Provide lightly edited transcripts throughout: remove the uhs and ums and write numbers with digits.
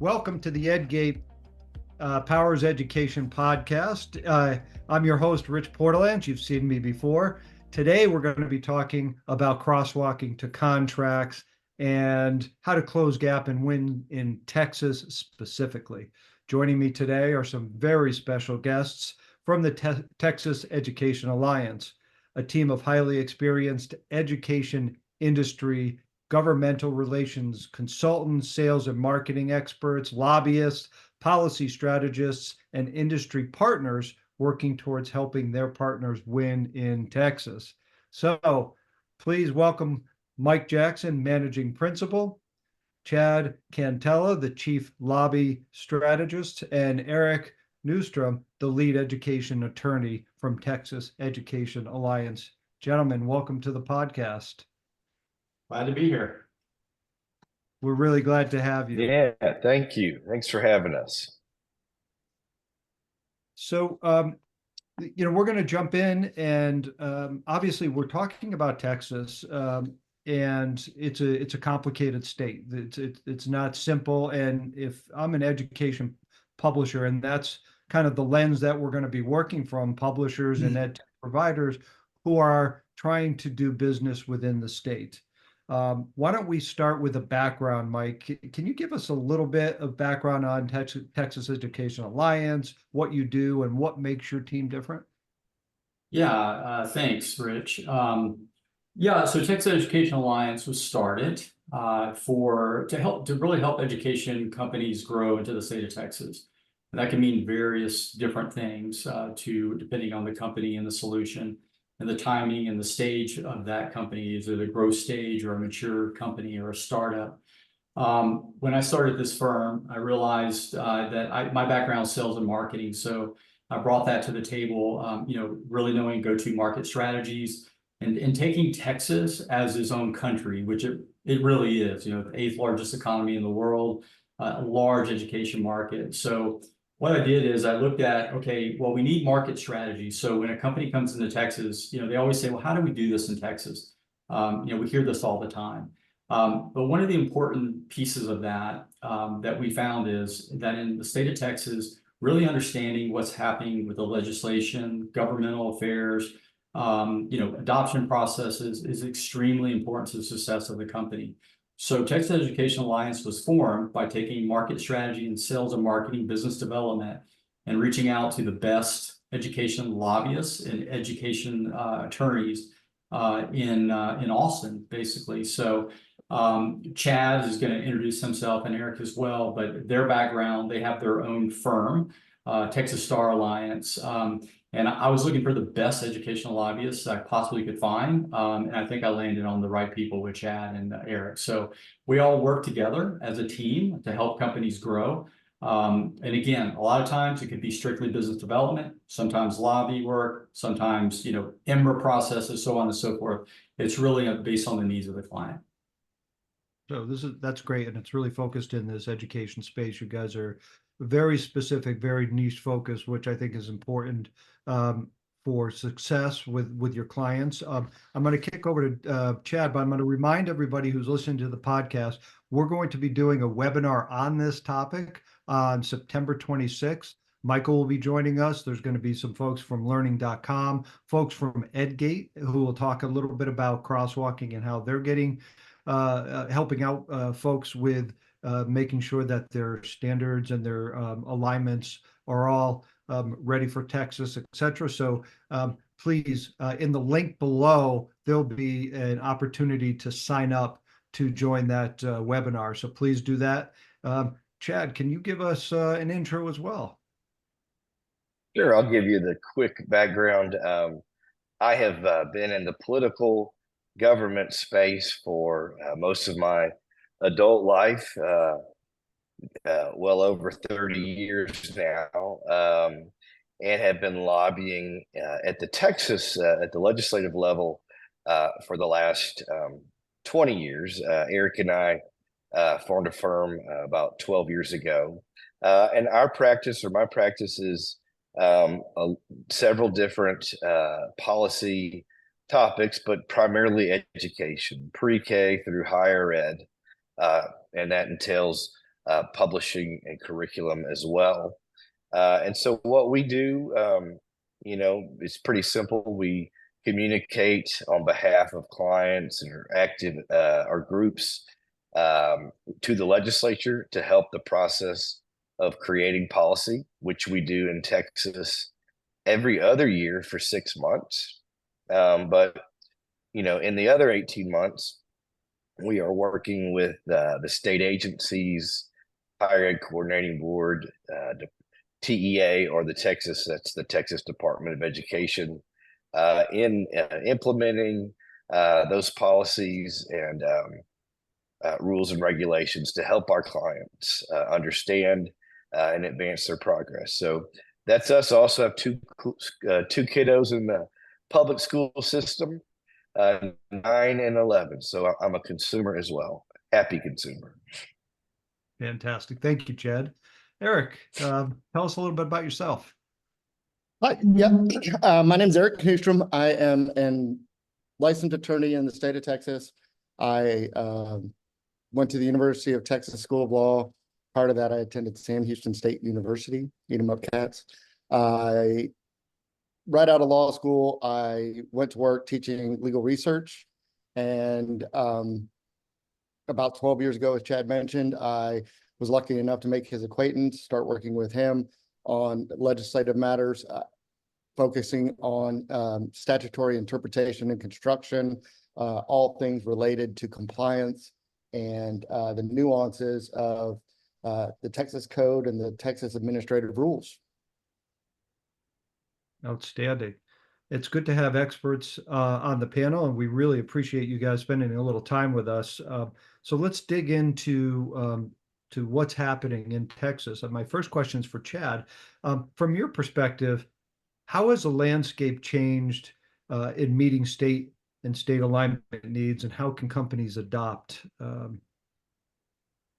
Welcome to the EdGate Powers Education podcast. I'm your host, Rich Portalange. You've seen me before. Today, we're going to be talking about crosswalking to contracts and how to close gap and win in Texas specifically. Joining me today are some very special guests from the Texas Education Alliance, a team of highly experienced education industry governmental relations consultants, sales and marketing experts, lobbyists, policy strategists, and industry partners working towards helping their partners win in Texas. So please welcome Mike Jackson, Managing Principal, Chad Cantella, the Chief Lobby Strategist, and Eric Knustrom, the Lead Education Attorney from Texas Education Alliance. Gentlemen, welcome to the podcast. Glad to be here. We're really glad to have you. Yeah, thank you. Thanks for having us. So, we're going to jump in, and obviously, we're talking about Texas, and it's a complicated state. It's not simple. And if I'm an education publisher, and that's kind of the lens that we're going to be working from, publishers and ed tech providers who are trying to do business within the state. Why don't we start with a background, Mike? Can you give us a little bit of background on Texas Education Alliance, what you do, and what makes your team different? Yeah, thanks, Rich. So Texas Education Alliance was started to really help education companies grow into the state of Texas. And that can mean various different things depending on the company and the solution and the timing and the stage of that company. Is it a growth stage or a mature company or a startup? When I started this firm, I realized that my background is sales and marketing. So I brought that to the table, really knowing go-to market strategies and taking Texas as its own country, which it really is, the 8th largest economy in the world, a large education market. So what I did is I looked at, okay, well, we need market strategy. So when a company comes into Texas, they always say, well, how do we do this in Texas? We hear this all the time. But one of the important pieces of that that we found is that in the state of Texas, really understanding what's happening with the legislation, governmental affairs, adoption processes is extremely important to the success of the company. So Texas Education Alliance was formed by taking market strategy and sales and marketing, business development, and reaching out to the best education lobbyists and education attorneys in Austin, basically. So Chad is going to introduce himself, and Eric as well, but their background, they have their own firm, Texas Star Alliance. And I was looking for the best educational lobbyists I possibly could find. And I think I landed on the right people with Chad and Eric. So we all work together as a team to help companies grow. And again, a lot of times it could be strictly business development, sometimes lobby work, sometimes, IMRA processes, so on and so forth. It's really based on the needs of the client. So that's great, and it's really focused in this education space. You guys are very specific, very niche focused, which I think is important for success with your clients. I'm going to kick over to Chad, but I'm going to remind everybody who's listening to the podcast, we're going to be doing a webinar on this topic on September 26th. Michael will be joining us. There's going to be some folks from learning.com, folks from EdGate, who will talk a little bit about crosswalking and how they're helping out folks with making sure that their standards and their alignments are all ready for Texas, et cetera. So please, in the link below, there'll be an opportunity to sign up to join that webinar. So please do that. Chad, can you give us an intro as well? Sure, I'll give you the quick background. I have been in the political government space for most of my adult life, well over 30 years now, and have been lobbying at the legislative level for the last 20 years. Eric and I formed a firm about 12 years ago, and my practice is several different policy topics, but primarily education, pre-K through higher ed, and that entails publishing and curriculum as well. And so what we do, it's pretty simple. We communicate on behalf of clients and active or groups to the legislature to help the process of creating policy, which we do in Texas every other year for 6 months. But in the other 18 months, we are working with the state agencies, Higher Ed Coordinating Board, TEA, or that's the Texas Department of Education, in implementing those policies and rules and regulations to help our clients understand and advance their progress. So that's us. I also have two kiddos in the public school system, 9 and 11. So I'm a consumer as well. Happy consumer. Fantastic. Thank you, Chad. Eric, tell us a little bit about yourself. Hi, yeah. My name is Eric Knustrom. I am a licensed attorney in the state of Texas. I went to the University of Texas School of Law. Part of that, I attended Sam Houston State University, eat 'em up cats. Right out of law school, I went to work teaching legal research. And about 12 years ago, as Chad mentioned, I was lucky enough to make his acquaintance, start working with him on legislative matters, focusing on statutory interpretation and construction, all things related to compliance and the nuances of the Texas Code and the Texas administrative rules. Outstanding. It's good to have experts on the panel, and we really appreciate you guys spending a little time with us. So let's dig into to what's happening in Texas. And my first question is for Chad. From your perspective, how has the landscape changed in meeting state and state alignment needs, and how can companies adopt? Do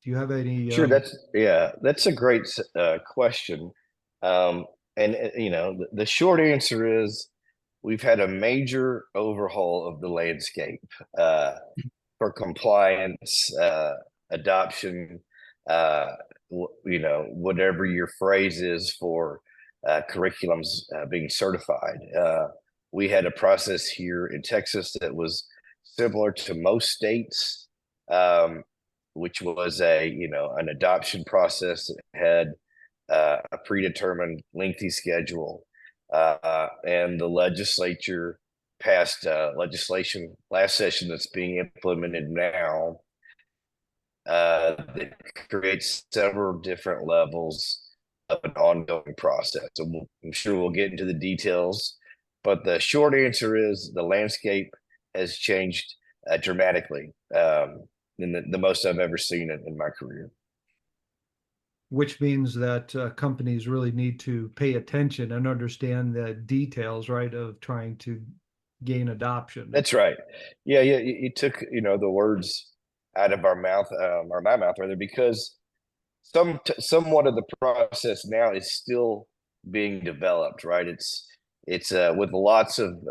you have any? Sure, that's a great question. And the short answer is we've had a major overhaul of the landscape for compliance, adoption, whatever your phrase is for curriculums being certified. We had a process here in Texas that was similar to most states, which was an adoption process that had a predetermined lengthy schedule, and the legislature passed legislation last session that's being implemented now that creates several different levels of an ongoing process. So I'm sure we'll get into the details, but the short answer is the landscape has changed dramatically, than the most I've ever seen in my career. Which means that companies really need to pay attention and understand the details, right, of trying to gain adoption. That's right. Yeah, you took the words out of our mouth, or my mouth rather, because somewhat of the process now is still being developed, right? It's with lots of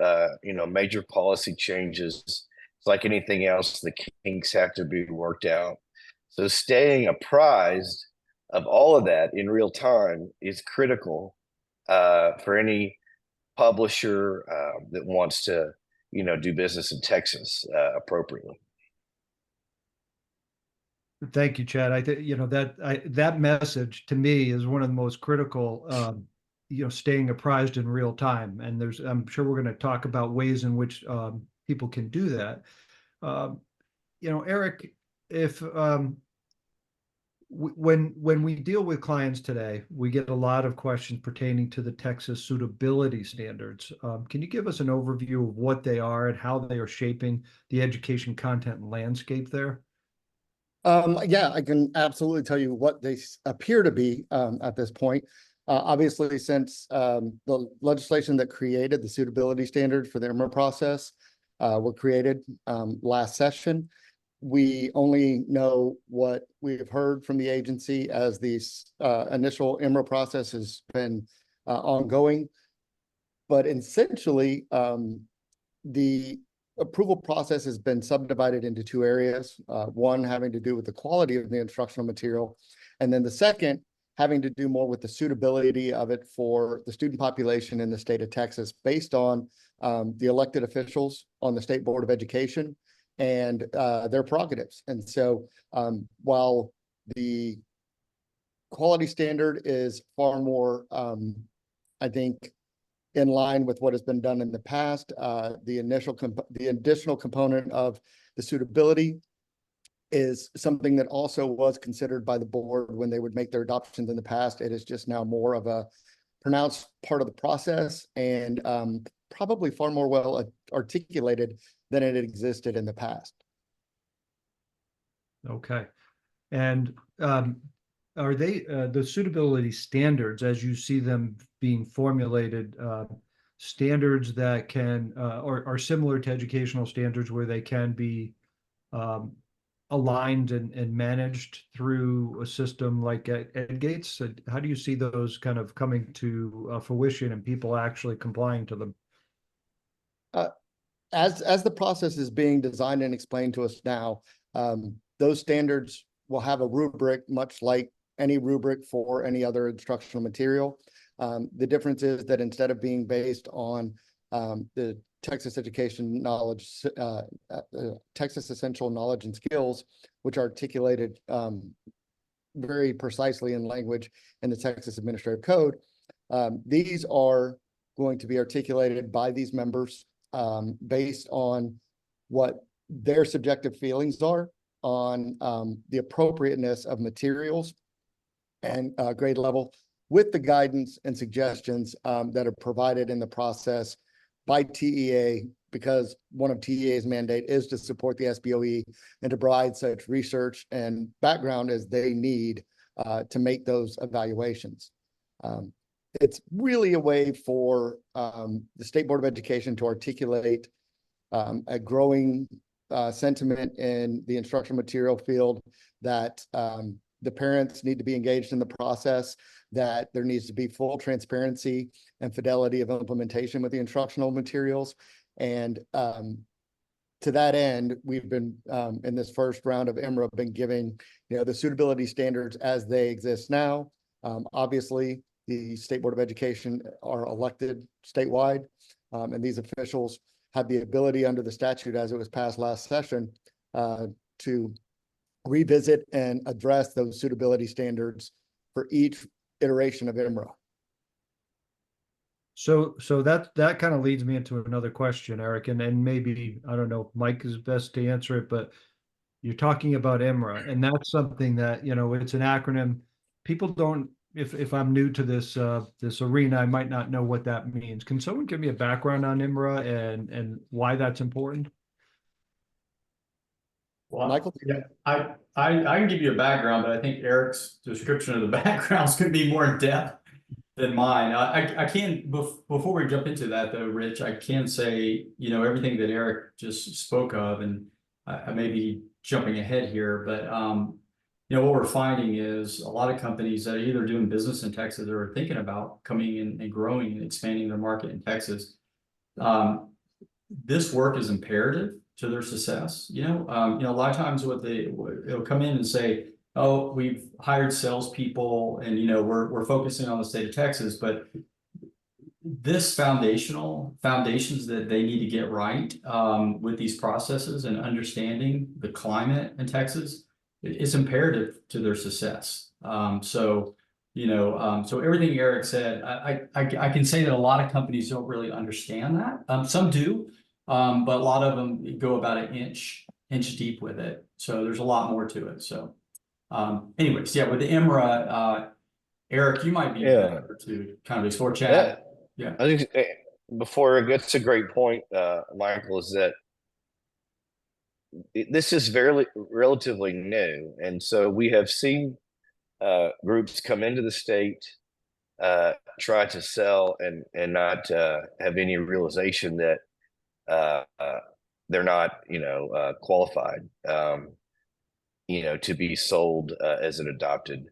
major policy changes. It's like anything else, the kinks have to be worked out. So staying apprised of all of that in real time is critical for any publisher that wants to do business in Texas appropriately. Thank you, Chad. I think that message to me is one of the most critical. Staying apprised in real time, and I'm sure we're going to talk about ways in which people can do that. Eric, if when we deal with clients today, we get a lot of questions pertaining to the Texas suitability standards. Can you give us an overview of what they are and how they are shaping the education content landscape there? Yeah, I can absolutely tell you what they appear to be at this point. Obviously, since the legislation that created the suitability standards for the IMRA process were created last session, we only know what we've heard from the agency as the initial IMRA process has been ongoing. But essentially, the approval process has been subdivided into two areas, one having to do with the quality of the instructional material, And then the second, having to do more with the suitability of it for the student population in the state of Texas based on the elected officials on the State Board of Education and their prerogatives. And so while the quality standard is far more, I think, in line with what has been done in the past, the additional component of the suitability is something that also was considered by the board when they would make their adoptions in the past. It is just now more of a pronounced part of the process and probably far more well articulated than it existed in the past. Okay. And are they the suitability standards, as you see them being formulated, standards that can or are similar to educational standards where they can be aligned and managed through a system like EdGate? So how do you see those kind of coming to fruition and people actually complying to them? As the process is being designed and explained to us now, those standards will have a rubric much like any rubric for any other instructional material. The difference is that instead of being based on the Texas Education Knowledge, Texas Essential Knowledge and Skills, which are articulated very precisely in language in the Texas Administrative Code, these are going to be articulated by these members based on what their subjective feelings are on the appropriateness of materials and grade level, with the guidance and suggestions that are provided in the process by TEA, because one of TEA's mandate is to support the SBOE and to provide such research and background as they need to make those evaluations. It's really a way for the State Board of Education to articulate a growing sentiment in the instructional material field that the parents need to be engaged in the process, that there needs to be full transparency and fidelity of implementation with the instructional materials. And to that end, we've been in this first round of IMRA been giving the suitability standards as they exist now. Obviously, the State Board of Education are elected statewide, and these officials have the ability under the statute as it was passed last session to revisit and address those suitability standards for each iteration of IMRA. So that kind of leads me into another question, Eric, and maybe, I don't know if Mike is best to answer it, but you're talking about IMRA, and that's something that, it's an acronym. People don't, if I'm new to this this arena, I might not know what that means. Can someone give me a background on IMRA and why that's important? Well, Michael? yeah, I can give you a background, but I think Eric's description of the backgrounds could be more in depth than mine. I can, before we jump into that though, Rich, I can say, everything that Eric just spoke of, and I may be jumping ahead here, but what we're finding is a lot of companies that are either doing business in Texas or are thinking about coming in and growing and expanding their market in Texas. This work is imperative to their success. A lot of times it'll come in and say, oh, we've hired salespeople and, we're focusing on the state of Texas, but this foundations that they need to get right with these processes and understanding the climate in Texas is imperative to their success. So everything Eric said, I can say that a lot of companies don't really understand that. Some do, but a lot of them go about an inch deep with it. So there's a lot more to it. So anyways, yeah, with the IMRA, Eric, you might be better to kind of explore chat. Yeah. I think before that's a great point, Michael, is that this is relatively new. And so we have seen groups come into the state, try to sell and not have any realization that they're not, qualified, to be sold as an adopted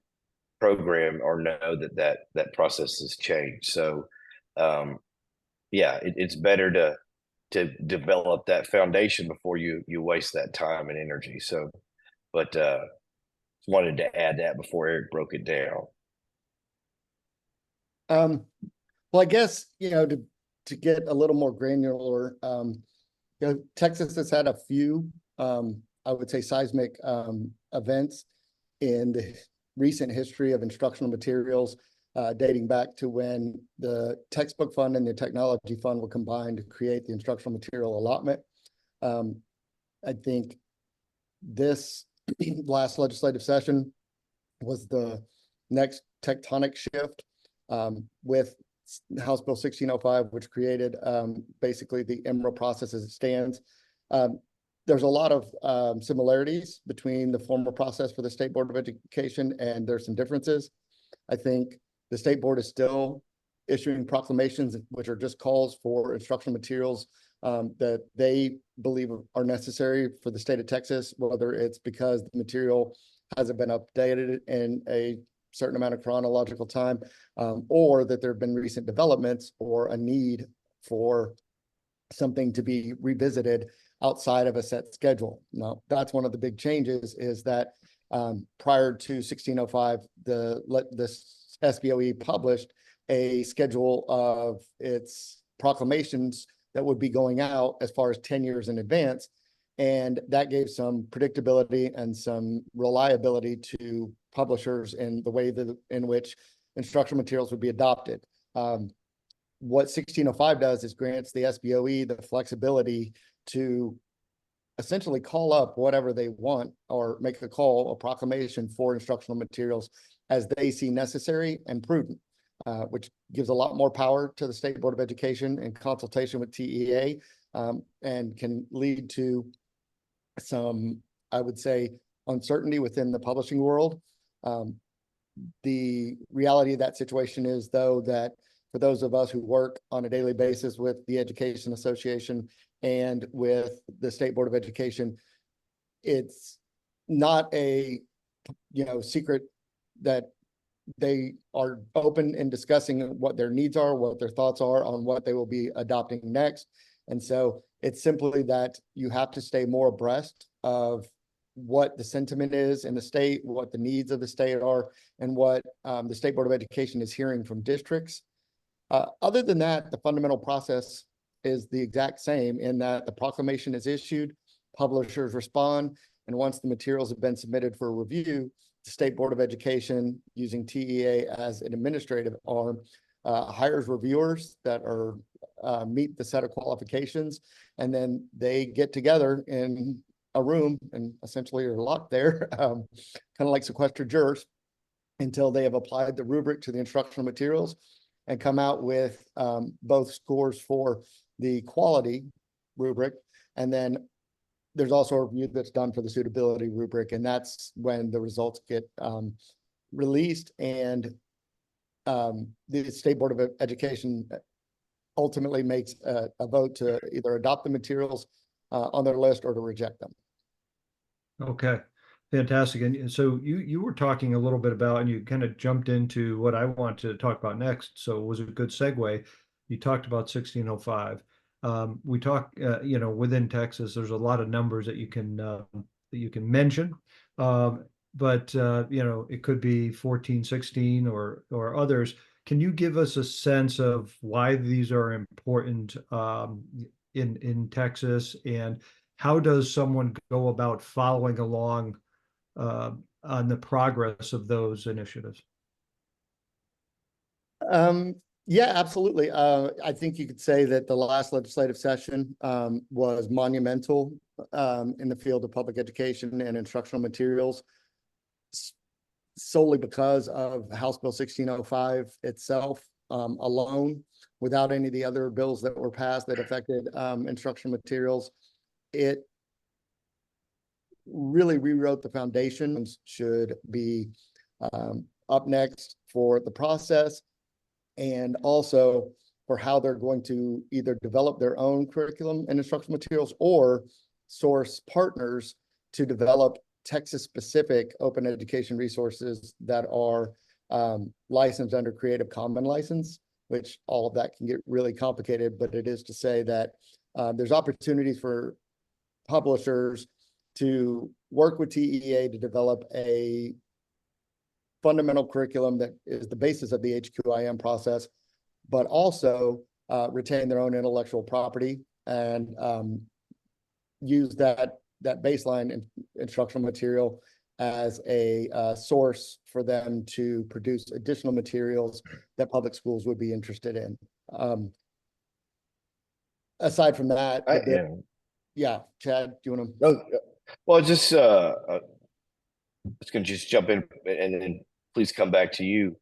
program, or know that process has changed. So, it's better to develop that foundation before you waste that time and energy. So, but wanted to add that before Eric broke it down. Well, I guess, to get a little more granular, Texas has had a few, I would say, seismic events in the recent history of instructional materials, dating back to when the textbook fund and the technology fund were combined to create the instructional material allotment. I think this last legislative session was the next tectonic shift, with House Bill 1605, which created basically the IMRA process as it stands. There's a lot of similarities between the former process for the State Board of Education, and there's some differences. I think the State Board is still issuing proclamations, which are just calls for instructional materials that they believe are necessary for the state of Texas, whether it's because the material hasn't been updated in a certain amount of chronological time, or that there have been recent developments or a need for something to be revisited outside of a set schedule. Now, that's one of the big changes, is that prior to 1605, this SBOE published a schedule of its proclamations that would be going out as far as 10 years in advance. And that gave some predictability and some reliability to publishers in the way in which instructional materials would be adopted. What 1605 does is grants the SBOE the flexibility to essentially call up whatever they want, or make a call, a proclamation for instructional materials as they see necessary and prudent, which gives a lot more power to the State Board of Education in consultation with TEA, and can lead to some, I would say, uncertainty within the publishing world. The reality of that situation is, though, that for those of us who work on a daily basis with the Education Association and with the State Board of Education, it's not a secret that they are open in discussing what their needs are, what their thoughts are on what they will be adopting next. And so it's simply that you have to stay more abreast of what the sentiment is in the state, what the needs of the state are, and what the State Board of Education is hearing from districts. Other than that, the fundamental process is the exact same, in that the proclamation is issued, publishers respond, and once the materials have been submitted for review, the State Board of Education, using TEA as an administrative arm, hires reviewers that are meet the set of qualifications, and then they get together in a room and essentially are locked there, kind of like sequestered jurors, until they have applied the rubric to the instructional materials and come out with both scores for the quality rubric, and then there's also a review that's done for the suitability rubric, and that's when the results get released, and the State Board of Education ultimately makes a vote to either adopt the materials on their list or to reject them. Okay, fantastic. And so you were talking a little bit about, and you kind of jumped into what I want to talk about next. So it was a good segue. You talked about 1605. We talk, within Texas, there's a lot of numbers that you can mention. But it could be 14, 16 or others. Can you give us a sense of why these are important in Texas, and how does someone go about following along on the progress of those initiatives? Yeah, absolutely. I think you could say that the last legislative session was monumental in the field of public education and instructional materials, solely because of House Bill 1605 itself alone, without any of the other bills that were passed that affected instructional materials. It really rewrote the foundation. Should be up next for the process, and also for how they're going to either develop their own curriculum and instructional materials, or source partners to develop Texas-specific open education resources that are licensed under Creative Commons license, which all of that can get really complicated, but it is to say that there's opportunities for publishers to work with TEA to develop a fundamental curriculum that is the basis of the HQIM process, but also retain their own intellectual property and use that baseline instructional material as a source for them to produce additional materials that public schools would be interested in. Aside from that, yeah, Chad, do you want to? No, well, just going to just jump in and then please come back to you.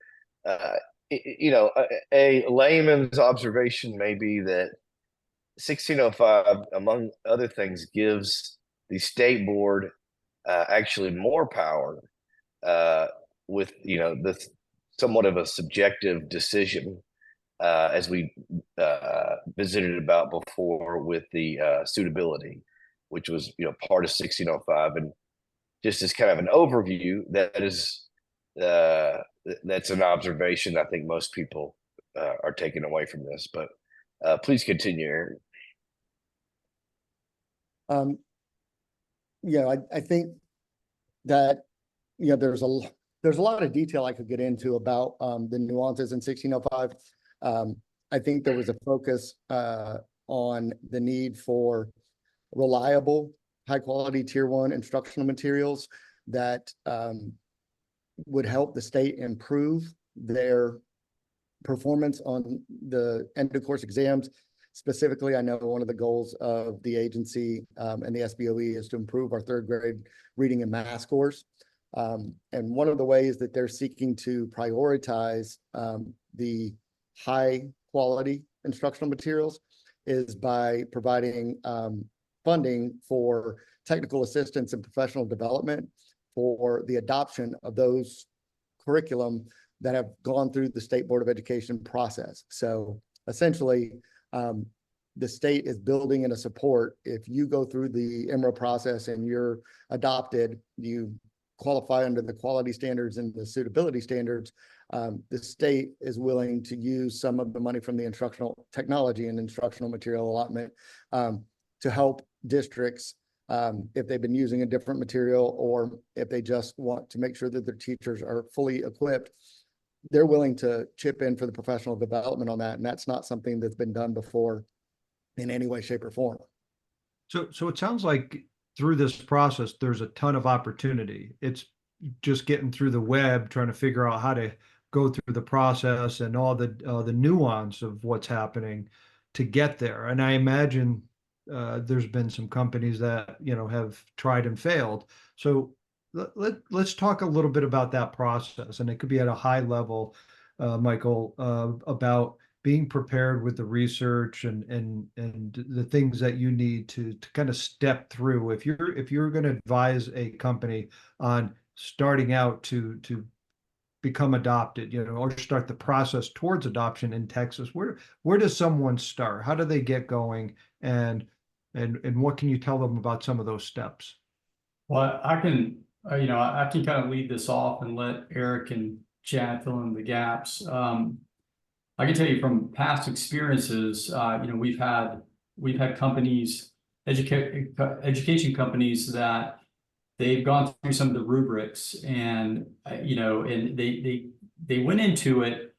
You know, a layman's observation may be that 1605, among other things, gives the state board actually more power with, you know, this somewhat of a subjective decision, as we visited about before with the suitability, which was, you know, part of 1605. And just as kind of an overview, that's an observation I think most people are taking away from this. But please continue, Eric. Yeah, I think that, you know, there's a lot of detail I could get into about the nuances in 1605. I think there was a focus on the need for reliable, high quality tier 1 instructional materials that would help the state improve their performance on the end of course exams. Specifically, I know one of the goals of the agency and the SBOE is to improve our 3rd grade reading and math scores. And one of the ways that they're seeking to prioritize the high quality instructional materials is by providing funding for technical assistance and professional development for the adoption of those curriculum that have gone through the State Board of Education process. So essentially, the state is building in a support. If you go through the IMRA process and you're adopted, you qualify under the quality standards and the suitability standards, the state is willing to use some of the money from the instructional technology and instructional material allotment to help districts if they've been using a different material, or if they just want to make sure that their teachers are fully equipped. They're willing to chip in for the professional development on that. And that's not something that's been done before in any way, shape, or form. So it sounds like through this process, there's a ton of opportunity. It's just getting through the web, trying to figure out how to go through the process and all the nuance of what's happening to get there. And I imagine there's been some companies that, you know, have tried and failed. So let's talk a little bit about that process. And it could be at a high level, Michael, about being prepared with the research and the things that you need to kind of step through. If you're going to advise a company on starting out to become adopted, you know, or start the process towards adoption in Texas, where does someone start? How do they get going? And what can you tell them about some of those steps? Well, I can, I can kind of lead this off and let Eric and Chad fill in the gaps. I can tell you from past experiences, we've had companies, education companies that they've gone through some of the rubrics, and and they went into it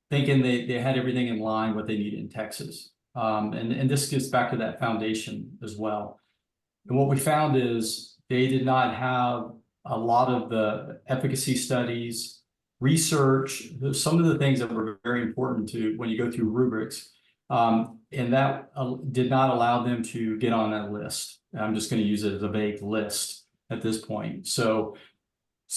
thinking they had everything in line what they needed in Texas. And this gets back to that foundation as well. And what we found is they did not have a lot of the efficacy studies, research, some of the things that were very important to when you go through rubrics, and that did not allow them to get on that list. I'm just going to use it as a vague list at this point. So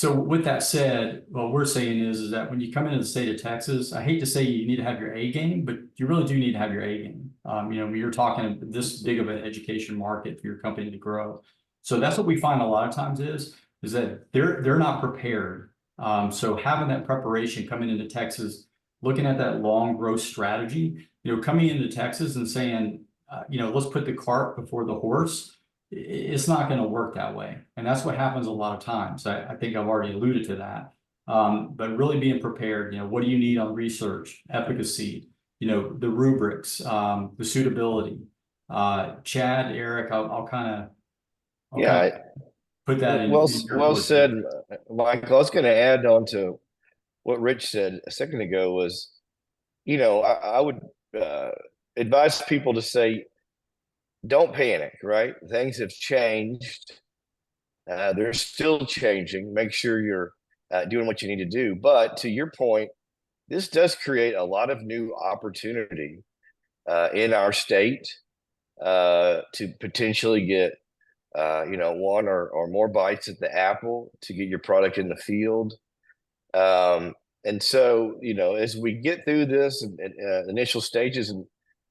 with that said, what we're saying is that when you come into the state of Texas, I hate to say you need to have your A game, but you really do need to have your A game. When you're talking this big of an education market for your company to grow. So that's what we find a lot of times is that they're not prepared. So having that preparation coming into Texas, looking at that long growth strategy, coming into Texas and saying, let's put the cart before the horse. It's not going to work that way. And that's what happens a lot of times. I think I've already alluded to that. But really being prepared, what do you need on research, efficacy, the rubrics, the suitability. Chad, Eric, I'll kind of. put that in your Well words. said, Michael. I was going to add on to what Rich said a second ago was, I would advise people to say, don't panic, right? Things have changed. They're still changing. Make sure you're doing what you need to do. But to your point, this does create a lot of new opportunity in our state to potentially get, one or more bites at the apple to get your product in the field. And so, as we get through this initial stages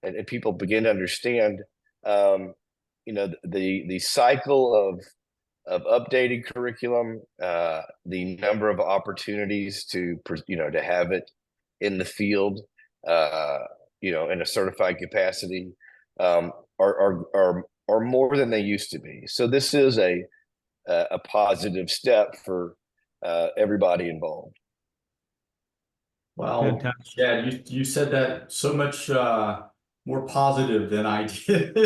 and people begin to understand, the cycle of updating curriculum, the number of opportunities to have it in the field, in a certified capacity, are more than they used to be. So this is a positive step for everybody involved. Well, Fantastic. yeah, you said that so much more positive than I did.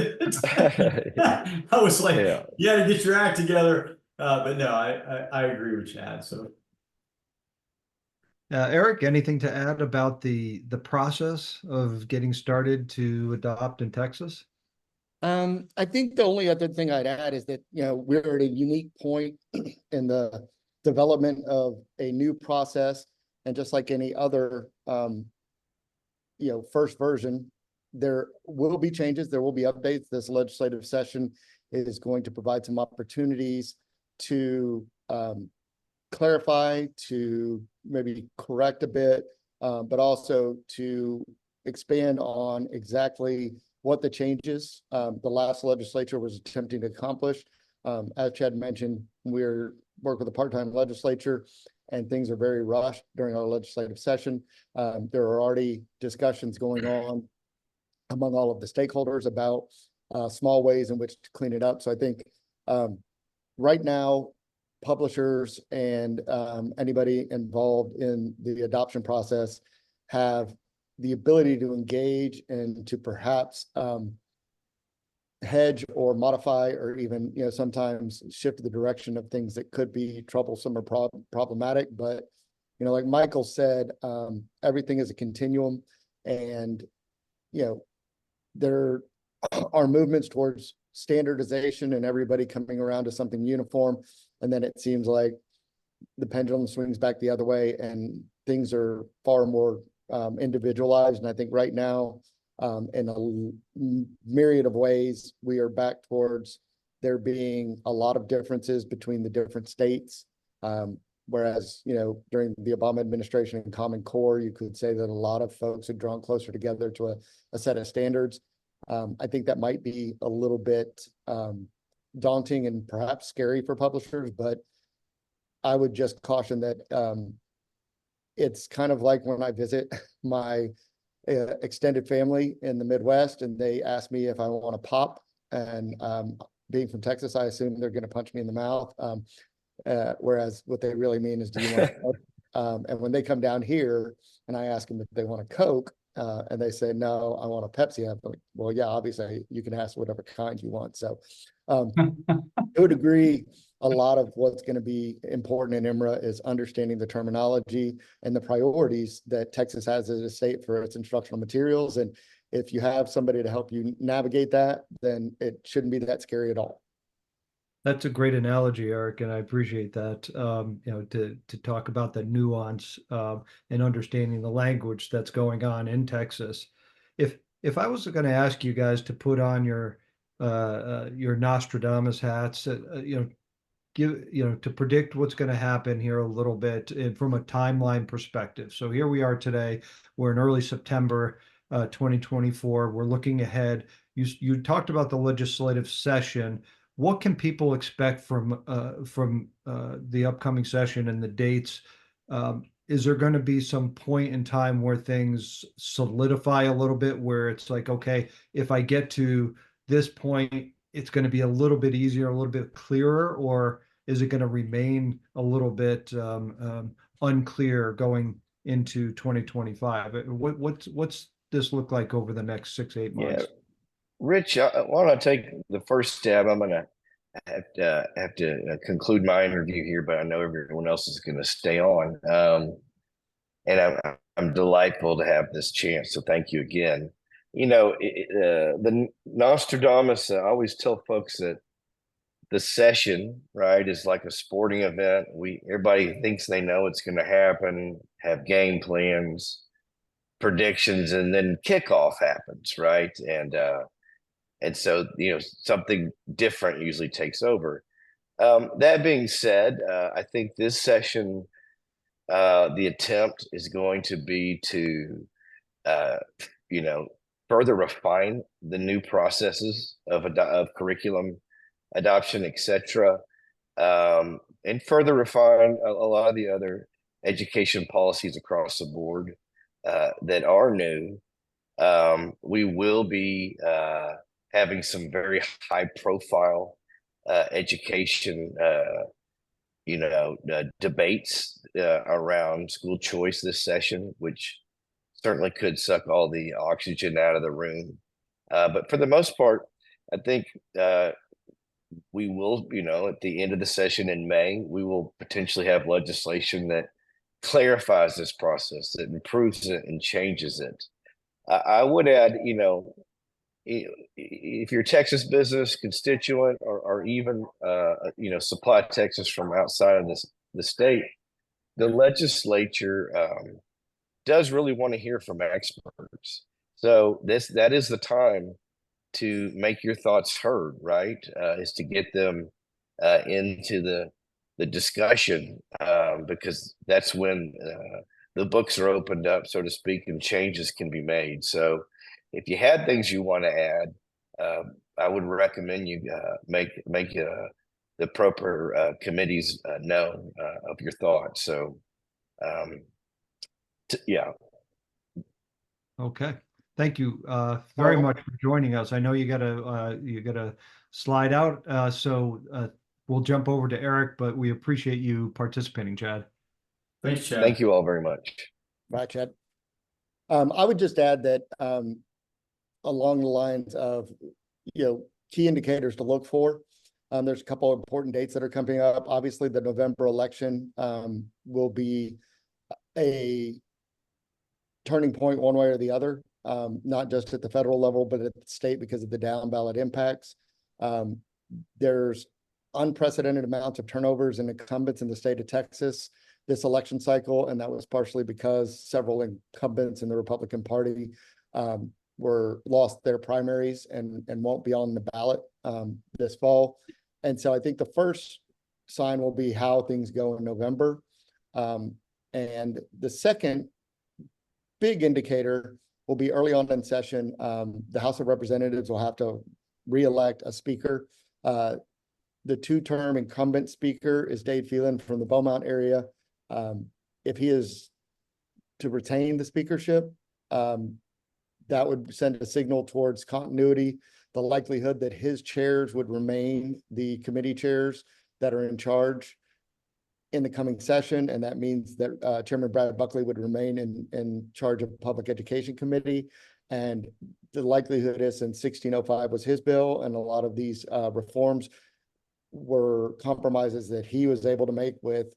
I was like, Yeah. you got to get your act together. But no, I agree with Chad. So Eric, anything to add about the process of getting started to adopt in Texas? I think the only other thing I'd add is that, we're at a unique point in the development of a new process. And just like any other, first version, there will be changes, there will be updates. This legislative session is going to provide some opportunities to clarify, to maybe correct a bit, but also to expand on exactly what the changes the last legislature was attempting to accomplish. As Chad mentioned, we're working with a part-time legislature and things are very rushed during our legislative session. There are already discussions going on among all of the stakeholders about small ways in which to clean it up. So I think right now, publishers and anybody involved in the adoption process have the ability to engage and to perhaps hedge or modify or even, sometimes shift the direction of things that could be troublesome or problematic. But, like Michael said, everything is a continuum, and, there are movements towards standardization and everybody coming around to something uniform. And then it seems like the pendulum swings back the other way and things are far more individualized. And I think right now, in a myriad of ways, we are back towards there being a lot of differences between the different states. Whereas, during the Obama administration and Common Core, you could say that a lot of folks had drawn closer together to a set of standards. I think that might be a little bit daunting and perhaps scary for publishers, but I would just caution that it's kind of like when I visit my extended family in the Midwest and they ask me if I want to pop, and being from Texas, I assume they're going to punch me in the mouth. Whereas what they really mean is, do you want Coke? And when they come down here and I ask them if they want a Coke, and they say, no, I want a Pepsi, I'm like, well, yeah, obviously you can ask whatever kind you want. So I would agree. A lot of what's going to be important in IMRA is understanding the terminology and the priorities that Texas has as a state for its instructional materials. And if you have somebody to help you navigate that, then it shouldn't be that scary at all. That's a great analogy, Eric, and I appreciate that. To talk about the nuance and understanding the language that's going on in Texas. If I was going to ask you guys to put on your Nostradamus hats, to predict what's going to happen here a little bit from a timeline perspective. So here we are today. We're in early September 2024. We're looking ahead. You talked about the legislative session. What can people expect from the upcoming session and the dates? Is there going to be some point in time where things solidify a little bit, where it's like, okay, if I get to this point, it's going to be a little bit easier, a little bit clearer, or is it going to remain a little bit unclear going into 2025? What's this look like over the next 6-8 months? Yeah. Rich, why don't I take the first stab? I'm going to have to conclude my interview here, but I know everyone else is going to stay on. And I'm delightful to have this chance. So thank you again. You know, the Nostradamus. I always tell folks that the session, right, is like a sporting event. Everybody thinks they know it's going to happen, have game plans, predictions, and then kickoff happens, right? And so something different usually takes over. That being said, I think this session, the attempt is going to be to uh, further refine the new processes of curriculum adoption, etc., and further refine a lot of the other education policies across the board that are new. We will be having some very high profile education debates around school choice this session, which certainly could suck all the oxygen out of the room. But for the most part, I think we will, at the end of the session in May, we will potentially have legislation that clarifies this process, that improves it and changes it. I would add, if you're a Texas business constituent or even supply Texas from outside of the state, the legislature does really want to hear from experts. So that is the time to make your thoughts heard, right? Is to get them into the discussion, because that's when the books are opened up, so to speak, and changes can be made. So if you had things you want to add, I would recommend you make the proper committees know of your thoughts. So yeah. Okay. Thank you very much for joining us. I know you gotta slide out, so we'll jump over to Eric, but we appreciate you participating, Chad. Thanks, Chad. Thank you all very much. Bye, Chad. I would just add that along the lines of key indicators to look for. There's a couple of important dates that are coming up. Obviously, the November election will be a turning point one way or the other, not just at the federal level, but at the state because of the down ballot impacts. There's unprecedented amounts of turnovers and incumbents in the state of Texas this election cycle, and that was partially because several incumbents in the Republican Party lost their primaries and won't be on the ballot this fall. And so I think the first sign will be how things go in November. And the second big indicator will be early on in session. The House of Representatives will have to re-elect a speaker. The two-term incumbent speaker is Dave Phelan from the Beaumont area. If he is to retain the speakership, that would send a signal towards continuity, the likelihood that his chairs would remain the committee chairs that are in charge in the coming session. And that means that Chairman Brad Buckley would remain in charge of Public Education Committee. And the likelihood is, since 1605 was his bill, and a lot of these reforms were compromises that he was able to make with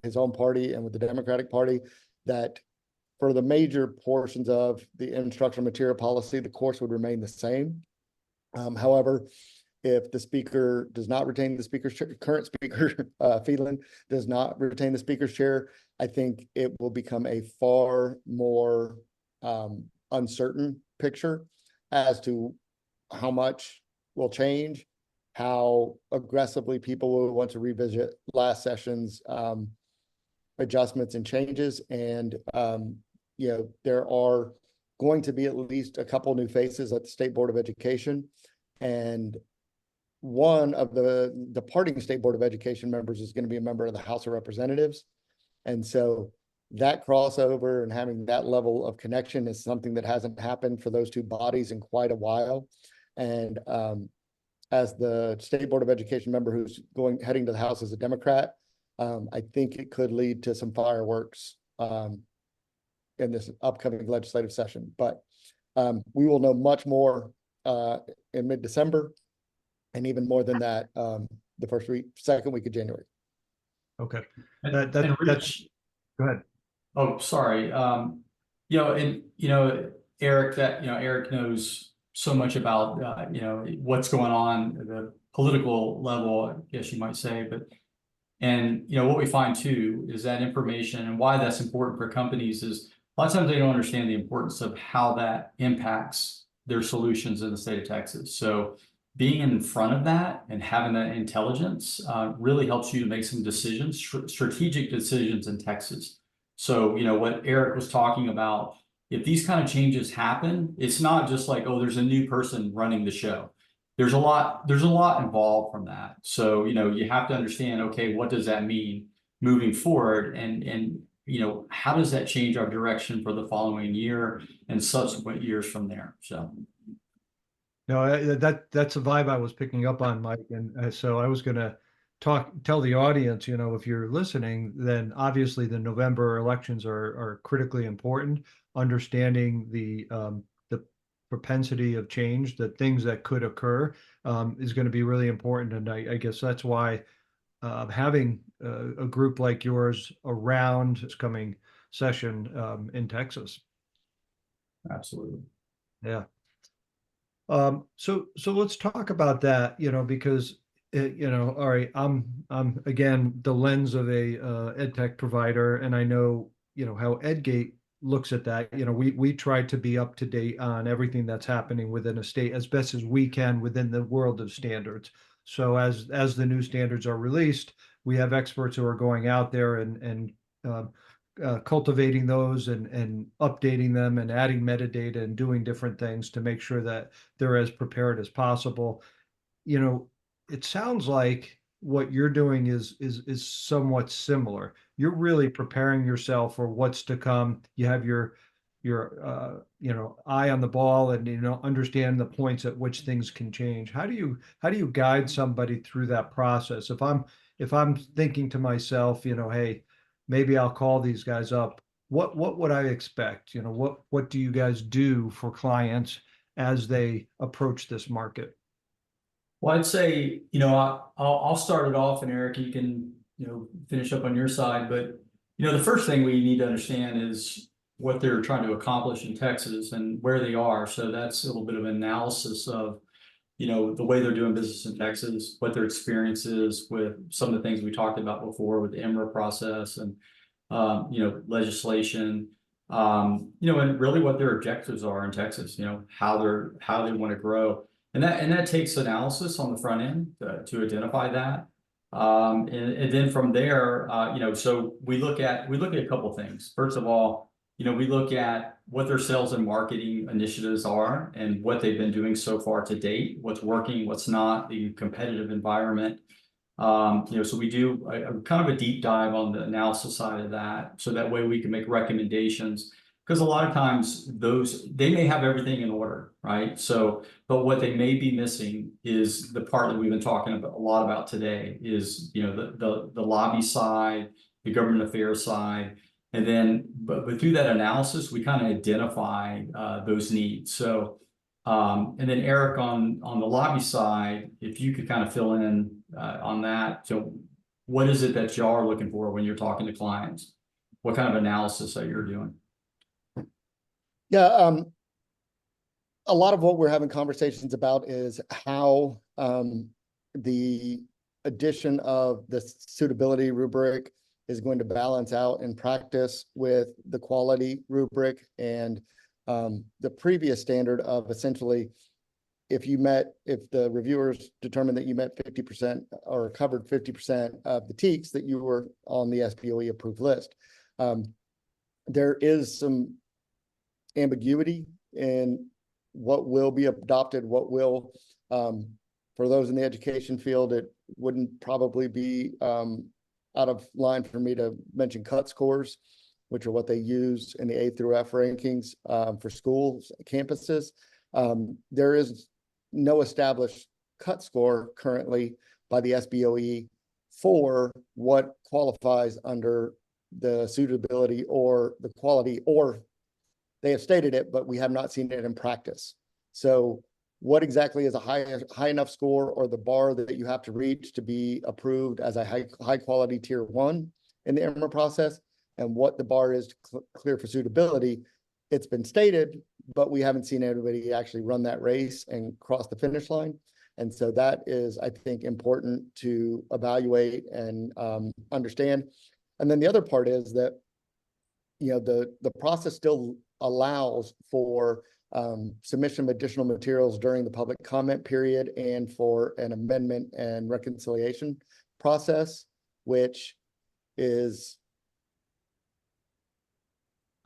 his own party and with the Democratic Party, that for the major portions of the instructional material policy, the course would remain the same. However, if the speaker does not retain the speaker's chair, current speaker, Phelan, does not retain the speaker's chair, I think it will become a far more uncertain picture as to how much will change, how aggressively people will want to revisit last session's adjustments and changes. And there are going to be at least a couple new faces at the State Board of Education. And one of the departing State Board of Education members is going to be a member of the House of Representatives. And so that crossover and having that level of connection is something that hasn't happened for those two bodies in quite a while. And as the State Board of Education member who's heading to the House as a Democrat, I think it could lead to some fireworks in this upcoming legislative session. But we will know much more in mid-December. and even more than that, the second week of January. Okay. And, That's Rich, go ahead. oh, sorry. Eric, Eric knows so much about, what's going on at the political level, I guess you might say, and what we find too is that information, and why that's important for companies is a lot of times they don't understand the importance of how that impacts their solutions in the state of Texas. So being in front of that and having that intelligence really helps you to make some decisions, strategic decisions in Texas. So, what Eric was talking about, if these kind of changes happen, it's not just like, oh, there's a new person running the show. There's a lot involved from that. So, you have to understand, okay, what does that mean moving forward? And how does that change our direction for the following year and subsequent years from there? So. No, that's a vibe I was picking up on, Mike, and so I was going to tell the audience, if you're listening, then obviously the November elections are critically important. Understanding the propensity of change, the things that could occur, is going to be really important, and I guess that's why having a group like yours around this coming session in Texas. Absolutely. Yeah. So let's talk about that, because all right, I'm again the lens of a EdTech provider, and I know how EdGate looks at that. We try to be up to date on everything that's happening within a state as best as we can within the world of standards. So as the new standards are released, we have experts who are going out there and cultivating those and updating them and adding metadata and doing different things to make sure that they're as prepared as possible. It sounds like what you're doing is somewhat similar. You're really preparing yourself for what's to come. You have your eye on the ball and understand the points at which things can change. How do you guide somebody through that process? If I'm thinking to myself, hey, maybe I'll call these guys up. What would I expect? What do you guys do for clients as they approach this market? Well, I'd say, I'll start it off, and Eric, you can, finish up on your side. But, the first thing we need to understand is what they're trying to accomplish in Texas and where they are. So that's a little bit of an analysis of, the way they're doing business in Texas, what their experience is with some of the things we talked about before with the IMRA process and, legislation, and really what their objectives are in Texas, how they want to grow. And that takes analysis on the front end to identify that. And then from there, so we look at a couple of things. First of all, we look at what their sales and marketing initiatives are and what they've been doing so far to date, what's working, what's not, the competitive environment. So we do a kind of a deep dive on the analysis side of that, so that way we can make recommendations. Because a lot of times they may have everything in order, right? So, but what they may be missing is the part that we've been talking about a lot about today is, the lobby side, the government affairs side. And then, but through that analysis, we kind of identify those needs. So, and then Eric, on the lobby side, if you could kind of fill in on that. So what is it that y'all are looking for when you're talking to clients? What kind of analysis that you're doing? Yeah, a lot of what we're having conversations about is how the addition of the suitability rubric is going to balance out in practice with the quality rubric and the previous standard of essentially, if the reviewers determined that you met 50% or covered 50% of the TEKS, that you were on the SBOE approved list. There is some ambiguity in what will be adopted, what will, for those in the education field, it wouldn't probably be out of line for me to mention cut scores, which are what they use in the A through F rankings for schools, campuses. There is no established cut score currently by the SBOE for what qualifies under the suitability or the quality, or they have stated it, but we have not seen it in practice. So what exactly is a high enough score or the bar that you have to reach to be approved as a high quality tier 1 in the IMRA process, and what the bar is to clear for suitability. It's been stated, but we haven't seen anybody actually run that race and cross the finish line. And so that is, I think, important to evaluate and understand. And then the other part is that, the process still allows for submission of additional materials during the public comment period and for an amendment and reconciliation process, which is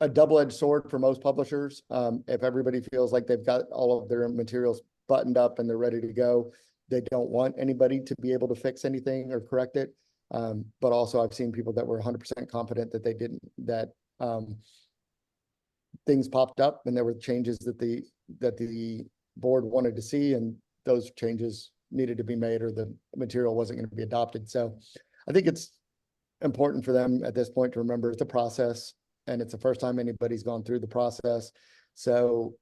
a double-edged sword for most publishers. If everybody feels like they've got all of their materials buttoned up and they're ready to go, they don't want anybody to be able to fix anything or correct it. But also I've seen people that were 100% confident that they didn't, that things popped up and there were changes that the board wanted to see, and those changes needed to be made or the material wasn't going to be adopted. So I think it's important for them at this point to remember it's a process, and it's the first time anybody's gone through the process. So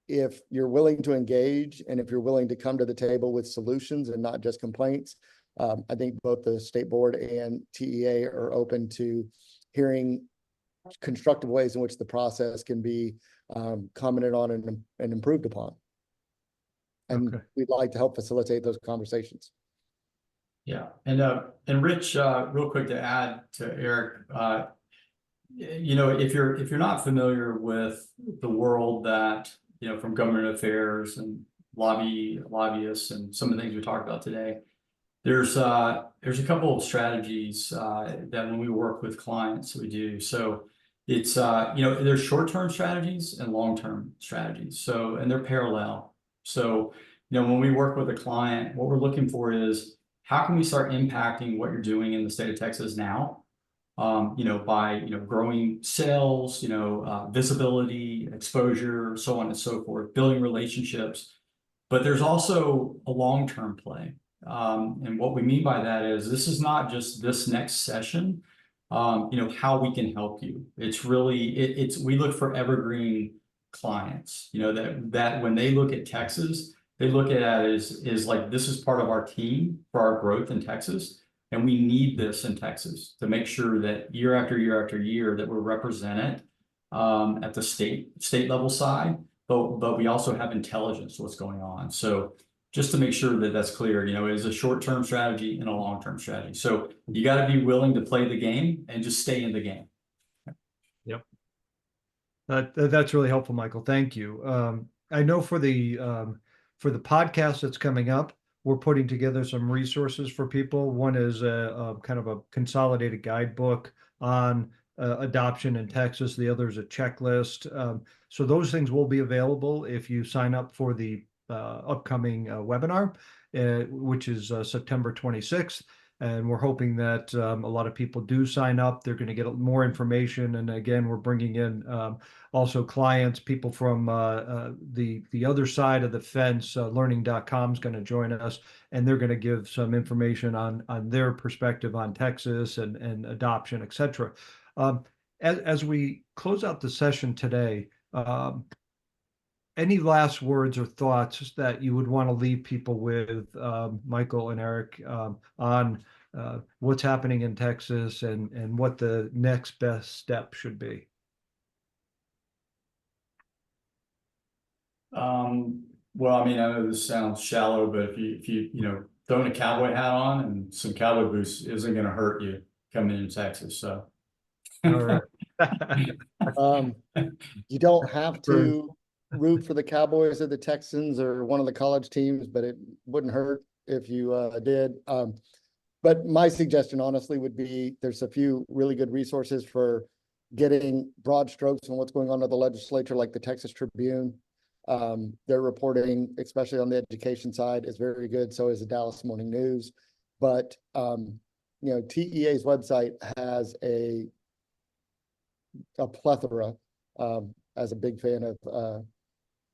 if you're willing to engage and if you're willing to come to the table with solutions and not just complaints, I think both the state board and TEA are open to hearing constructive ways in which the process can be commented on and improved upon. And we'd like to help facilitate those conversations. Yeah, and Rich, real quick to add to Eric, if you're not familiar with the world that, from government affairs and lobbyists and some of the things we talked about today, there's a couple of strategies that when we work with clients we do. So it's there's short-term strategies and long-term strategies. So, and they're parallel. So when we work with a client, what we're looking for is how can we start impacting what you're doing in the state of Texas now? By growing sales, visibility, exposure, so on and so forth, building relationships. But there's also a long-term play. And what we mean by that is this is not just this next session, how we can help you. It's really, we look for evergreen clients, that when they look at Texas, they look at it as like, this is part of our team for our growth in Texas. And we need this in Texas to make sure that year after year after year that we're represented at the state level side, but we also have intelligence to what's going on. So just to make sure that that's clear, it is a short-term strategy and a long-term strategy. So you got to be willing to play the game and just stay in the game. Yep. That's really helpful, Michael. Thank you. I know for the podcast that's coming up, we're putting together some resources for people. One is a kind of a consolidated guidebook on adoption in Texas. The other is a checklist. So those things will be available if you sign up for the upcoming webinar, which is September 26th. And we're hoping that a lot of people do sign up. They're going to get more information. And again, we're bringing in also clients, people from the other side of the fence. Learning.com is going to join us, and they're going to give some information on their perspective on Texas and adoption, et cetera. As we close out the session today, any last words or thoughts that you would want to leave people with, Michael and Eric, on what's happening in Texas and what the next best step should be? Well, I mean, I know this sounds shallow, but if you throwing a cowboy hat on and some cowboy boots isn't going to hurt you coming into Texas. So, all right. You don't have to root for the Cowboys or the Texans or one of the college teams, but it wouldn't hurt if you did. But my suggestion, honestly, would be there's a few really good resources for getting broad strokes on what's going on at the legislature, like the Texas Tribune. Their reporting, especially on the education side, is very good. So is the Dallas Morning News. But TEA's website has a plethora, as a big fan of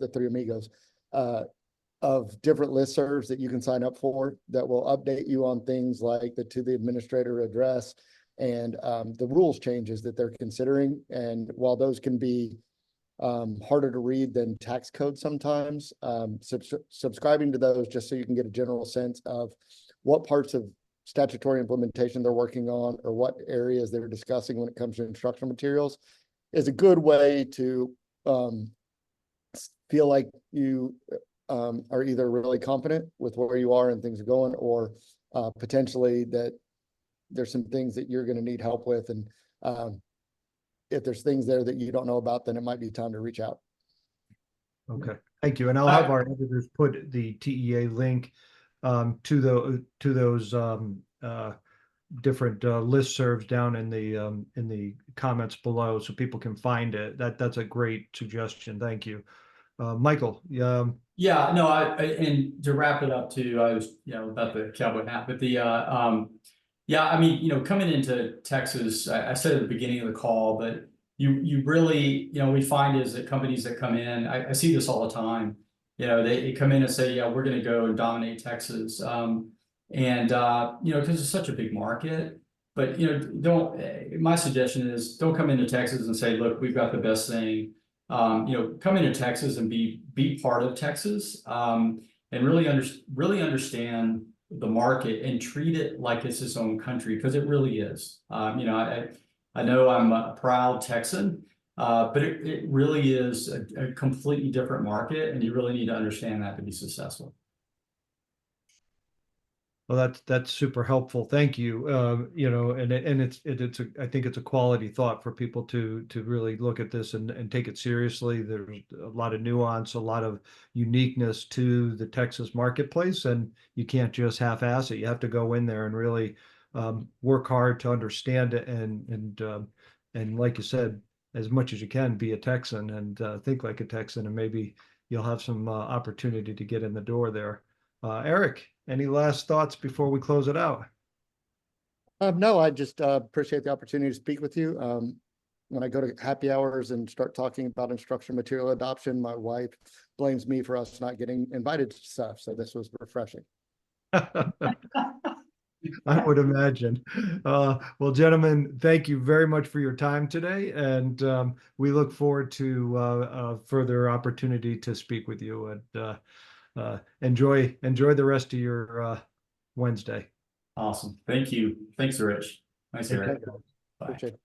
the Three Amigos, of different listservs that you can sign up for that will update you on things like the To the Administrator address and the rules changes that they're considering. And while those can be harder to read than tax code sometimes. Subscribing to those just so you can get a general sense of what parts of statutory implementation they're working on or what areas they're discussing when it comes to instructional materials is a good way to feel like you are either really confident with where you are and things are going, or potentially that there's some things that you're going to need help with. And if there's things there that you don't know about, then it might be time to reach out. Okay, thank you. And I'll have our editors put the TEA link to those different listservs down in the comments below, so people can find it. That's a great suggestion. Thank you, Michael. Yeah, no, and to wrap it up too, I was about the cowboy hat, but yeah, I mean, coming into Texas, I said at the beginning of the call, but you really, we find is that companies that come in, I see this all the time, they come in and say, yeah, we're going to go and dominate Texas. Because it's such a big market, but, my suggestion is don't come into Texas and say, look, we've got the best thing. Come into Texas and be part of Texas, and really understand the market and treat it like it's its own country, because it really is. I know I'm a proud Texan, but it really is a completely different market, and you really need to understand that to be successful. Well, that's super helpful. Thank you. And I think it's a quality thought for people to really look at this and take it seriously. There's a lot of nuance, a lot of uniqueness to the Texas marketplace, and you can't just half-ass it. You have to go in there and really work hard to understand it, and like you said, as much as you can, be a Texan and think like a Texan, and maybe you'll have some opportunity to get in the door there. Eric, any last thoughts before we close it out? No, I just appreciate the opportunity to speak with you. When I go to happy hours and start talking about instructional material adoption, my wife blames me for us not getting invited to stuff. So this was refreshing. I would imagine. Well, gentlemen, thank you very much for your time today, and we look forward to further opportunity to speak with you. And enjoy the rest of your Wednesday. Awesome. Thank you. Thanks, Rich. Nice to hear it. Appreciate it.